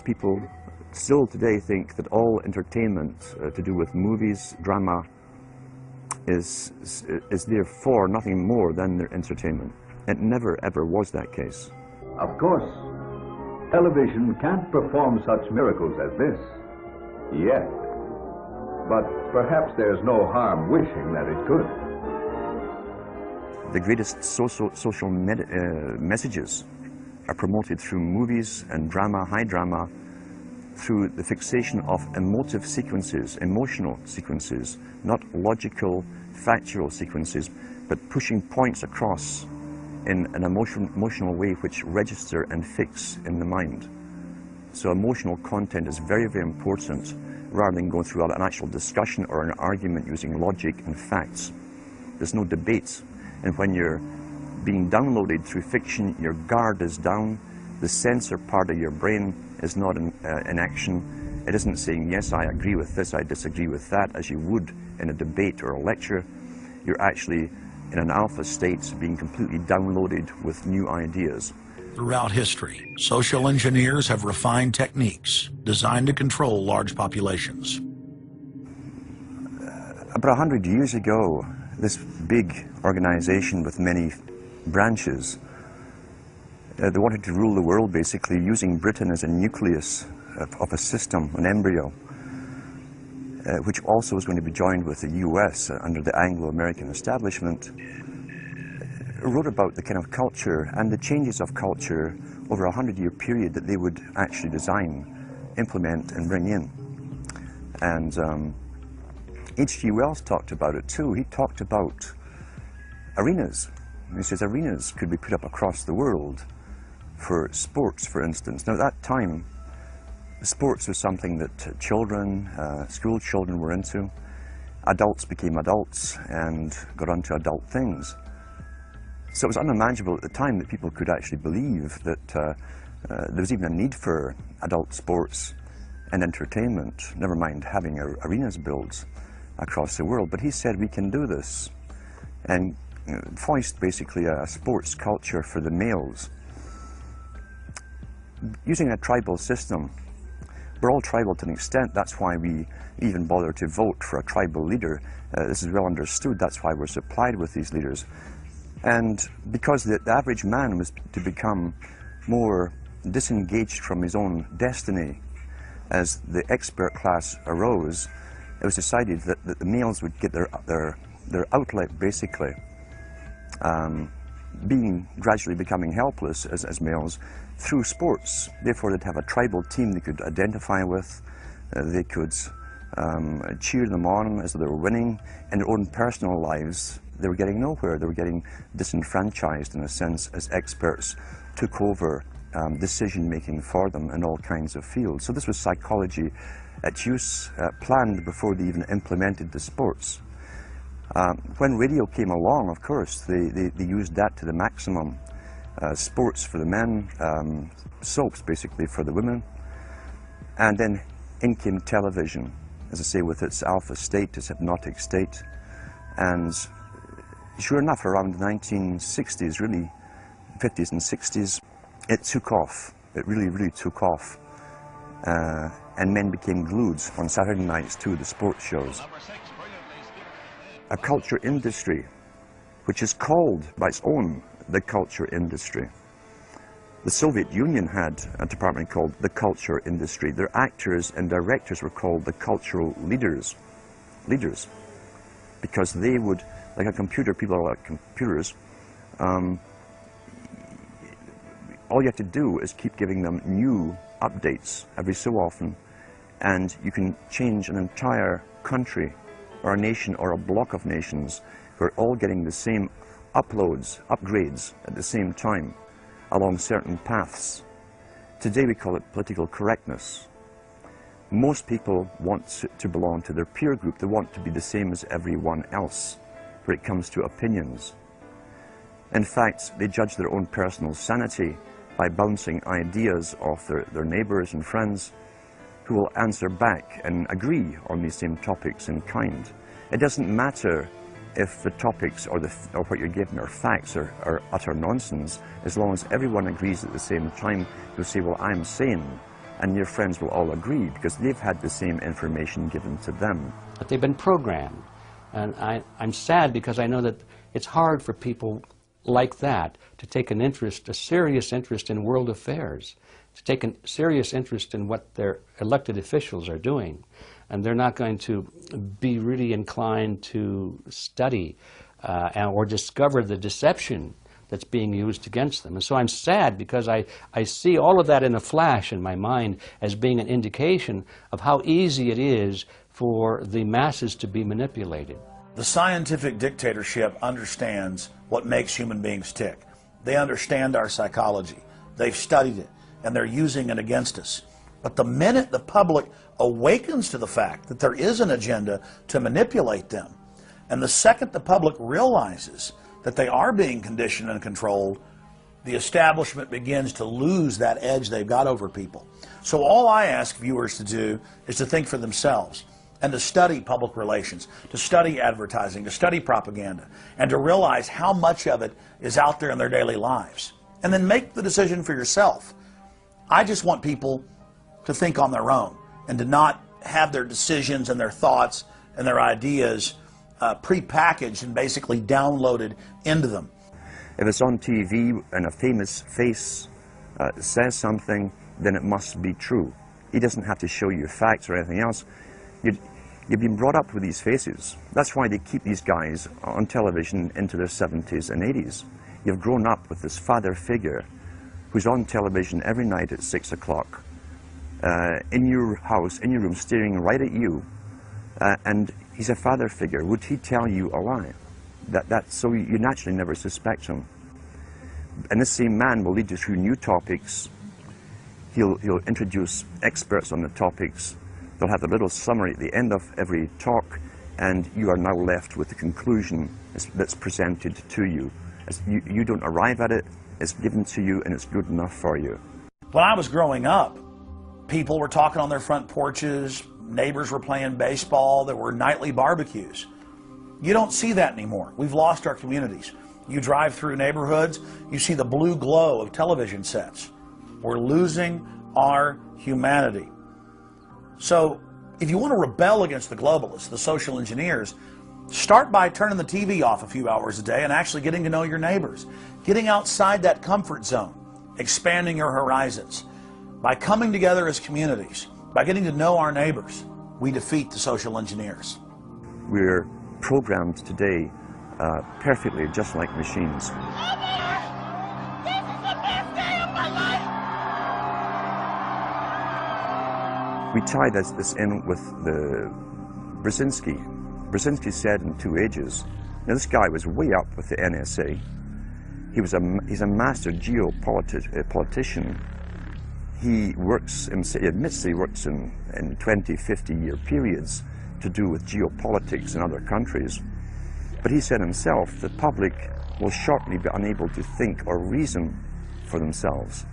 most people still today think that all entertainment to do with movies, drama, is therefore nothing more than their entertainment. It never ever was that case. Of course, television can't perform such miracles as this, yet. But perhaps there's no harm wishing that it could. The greatest social messages are promoted through movies and drama, high drama, through the fixation of emotive sequences, emotional sequences, not logical, factual sequences, but pushing points across in an emotional way which register and fix in the mind. So emotional content is very, very important, rather than going through an actual discussion or an argument using logic and facts. There's no debate. And when you're being downloaded through fiction, your guard is down, the sensor part of your brain is not in action. It isn't saying, yes, I agree with this, I disagree with that, as you would in a debate or a lecture. You're actually in an alpha state, being completely downloaded with new ideas. Throughout history, social engineers have refined techniques designed to control large populations. About 100 years ago, this big organization with many branches, they wanted to rule the world basically using Britain as a nucleus of a system, an embryo, which also was going to be joined with the US under the Anglo-American establishment, wrote about the kind of culture and the changes of culture over a 100-year period that they would actually design, implement and bring in. And H.G. Wells talked about it too. He talked about arenas. He says arenas could be put up across the world for sports, for instance. Now at that time, sports was something that children, school children were into. Adults became adults and got onto adult things. So it was unimaginable at the time that people could actually believe that there was even a need for adult sports and entertainment, never mind having arenas built across the world. But he said we can do this and foist basically a sports culture for the males. Using a tribal system, we're all tribal to an extent, that's why we even bother to vote for a tribal leader. This is well understood, that's why we're supplied with these leaders. And because the average man was to become more disengaged from his own destiny as the expert class arose, it was decided that the males would get their outlet basically, gradually becoming helpless as males through sports. Therefore they'd have a tribal team they could identify with, they could cheer them on as they were winning. In their own personal lives, they were getting nowhere. They were getting disenfranchised in a sense as experts took over decision-making for them in all kinds of fields. So this was psychology at use, planned before they even implemented the sports. When radio came along, of course, they used that to the maximum. Sports for the men, soaps basically for the women, and then in came television, as I say, with its alpha state, its hypnotic state. And sure enough, around the 1960s, really, 50s and 60s, it took off. It really, really took off. And men became glued on Saturday nights to the sports shows. A culture industry, which is called by its own the culture industry. The Soviet Union had a department called the culture industry. Their actors and directors were called the cultural leaders, because they would, like a computer, people are like computers, all you have to do is keep giving them new updates every so often, and you can change an entire country or a nation or a block of nations who are all getting the same upgrades at the same time along certain paths. Today we call it political correctness. Most people want to belong to their peer group. They want to be the same as everyone else when it comes to opinions. In fact, they judge their own personal sanity by bouncing ideas off their neighbors and friends who will answer back and agree on these same topics in kind. It doesn't matter if the topics or what you're given are facts or utter nonsense, as long as everyone agrees at the same time. You'll say, well, I'm sane, and your friends will all agree because they've had the same information given to them. But they've been programmed. And I'm sad because I know that it's hard for people like that to take an interest, a serious interest in world affairs, to take a serious interest in what their elected officials are doing. And they're not going to be really inclined to study or discover the deception that's being used against them. And so I'm sad because I see all of that in a flash in my mind as being an indication of how easy it is for the masses to be manipulated. The scientific dictatorship understands what makes human beings tick. They understand our psychology. They've studied it, and they're using it against us. But the minute the public awakens to the fact that there is an agenda to manipulate them, and the second the public realizes that they are being conditioned and controlled, the establishment begins to lose that edge they've got over people. So all I ask viewers to do is to think for themselves and to study public relations, to study advertising, to study propaganda, and to realize how much of it is out there in their daily lives. And then make the decision for yourself. I just want people to think on their own and to not have their decisions and their thoughts and their ideas pre-packaged and basically downloaded into them. If it's on TV and a famous face says something, then it must be true. He doesn't have to show you facts or anything else. You've been brought up with these faces. That's why they keep these guys on television into their 70s and 80s. You've grown up with this father figure who's on television every night at 6 o'clock, in your house, in your room, staring right at you, and he's a father figure. Would he tell you a lie? So you naturally never suspect him. And this same man will lead you through new topics. He'll introduce experts on the topics. They'll have a little summary at the end of every talk, and you are now left with the conclusion that's presented to you. You don't arrive at it, it's given to you, and it's good enough for you. When I was growing up, people were talking on their front porches, neighbors were playing baseball, there were nightly barbecues. You don't see that anymore. We've lost our communities. You drive through neighborhoods, you see the blue glow of television sets. We're losing our humanity. So if you want to rebel against the globalists, the social engineers, start by turning the TV off a few hours a day and actually getting to know your neighbors. Getting outside that comfort zone, expanding your horizons. By coming together as communities, by getting to know our neighbors, we defeat the social engineers. We're programmed today perfectly just like machines. We tie this in with the Brzezinski. Brzezinski said in 2 Ages, now this guy was way up with the NSA. He's a master geopolitician. He admits he works in 20, 50-year periods to do with geopolitics in other countries. But he said himself, the public will shortly be unable to think or reason for themselves.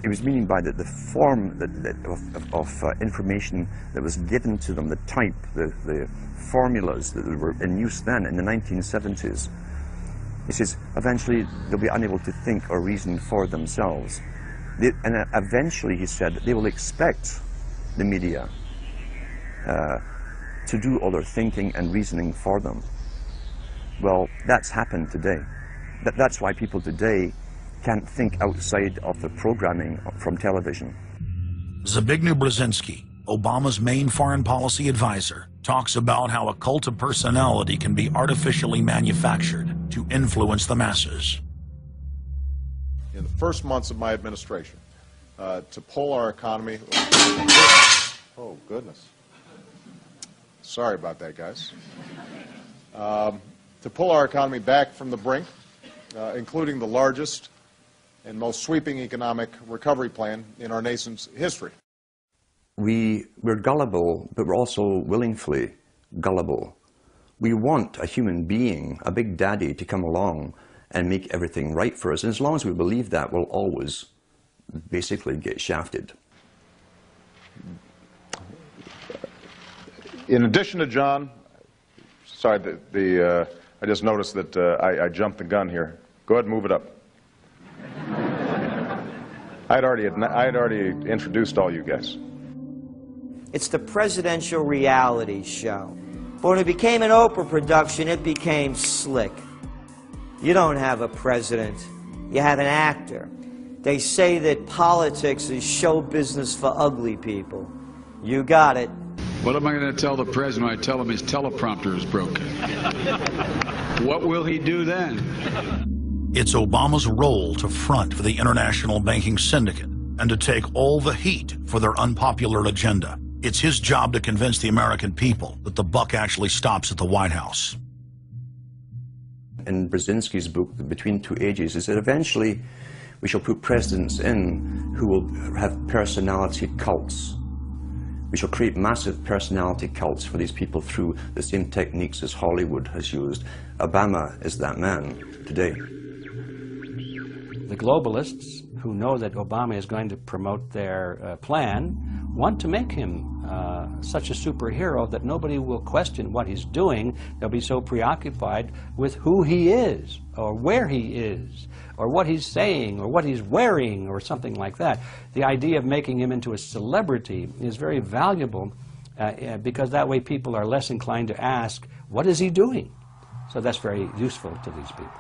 He was meaning by that the form of information that was given to them, the type, the formulas that were in use then in the 1970s. He says, eventually they'll be unable to think or reason for themselves. And eventually, he said, they will expect the media to do all their thinking and reasoning for them. Well, that's happened today. That's why people today can't think outside of the programming from television. Zbigniew Brzezinski, Obama's main foreign policy advisor, talks about how a cult of personality can be artificially manufactured to influence the masses. In the first months of my administration, to pull our economy... Oh, goodness. Sorry about that, guys. To pull our economy back from the brink, including the largest and most sweeping economic recovery plan in our nation's history. We're gullible, but we're also willingly gullible. We want a human being, a big daddy, to come along and make everything right for us. And as long as we believe that, we'll always basically get shafted. In addition to John, sorry, I just noticed that I jumped the gun here. Go ahead and move it up. I'd already introduced all you guys. It's the presidential reality show. But when it became an Oprah production, it became slick. You don't have a president, you have an actor. They say that politics is show business for ugly people. You got it. What am I going to tell the president when I tell him his teleprompter is broken? What will he do then? It's Obama's role to front for the international banking syndicate and to take all the heat for their unpopular agenda. It's his job to convince the American people that the buck actually stops at the White House. In Brzezinski's book, Between Two Ages, is that eventually we shall put presidents in who will have personality cults. We shall create massive personality cults for these people through the same techniques as Hollywood has used. Obama is that man today. The globalists, who know that Obama is going to promote their plan, want to make him such a superhero that nobody will question what he's doing. They'll be so preoccupied with who he is, or where he is, or what he's saying, or what he's wearing, or something like that. The idea of making him into a celebrity is very valuable because that way people are less inclined to ask, what is he doing? So that's very useful to these people.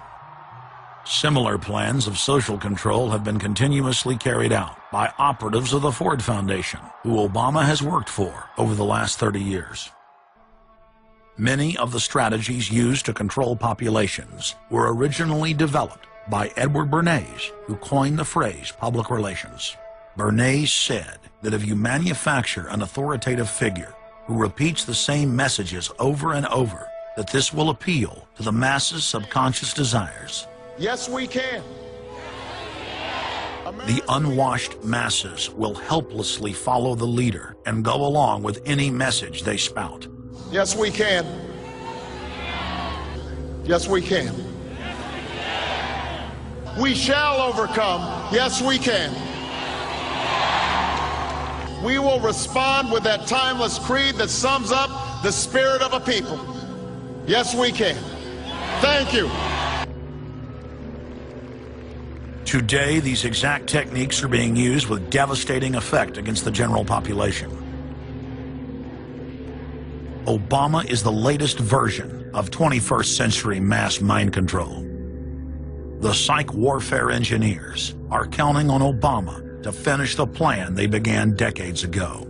Similar plans of social control have been continuously carried out by operatives of the Ford Foundation, who Obama has worked for over the last 30 years. Many of the strategies used to control populations were originally developed by Edward Bernays, who coined the phrase public relations. Bernays said that if you manufacture an authoritative figure who repeats the same messages over and over, that this will appeal to the masses' subconscious desires. Yes, we can. The unwashed masses will helplessly follow the leader and go along with any message they spout. Yes, we can. Yes, we can. We shall overcome. Yes, we can. We will respond with that timeless creed that sums up the spirit of a people. Yes, we can. Thank you. Today, these exact techniques are being used with devastating effect against the general population. Obama is the latest version of 21st century mass mind control. The psych warfare engineers are counting on Obama to finish the plan they began decades ago.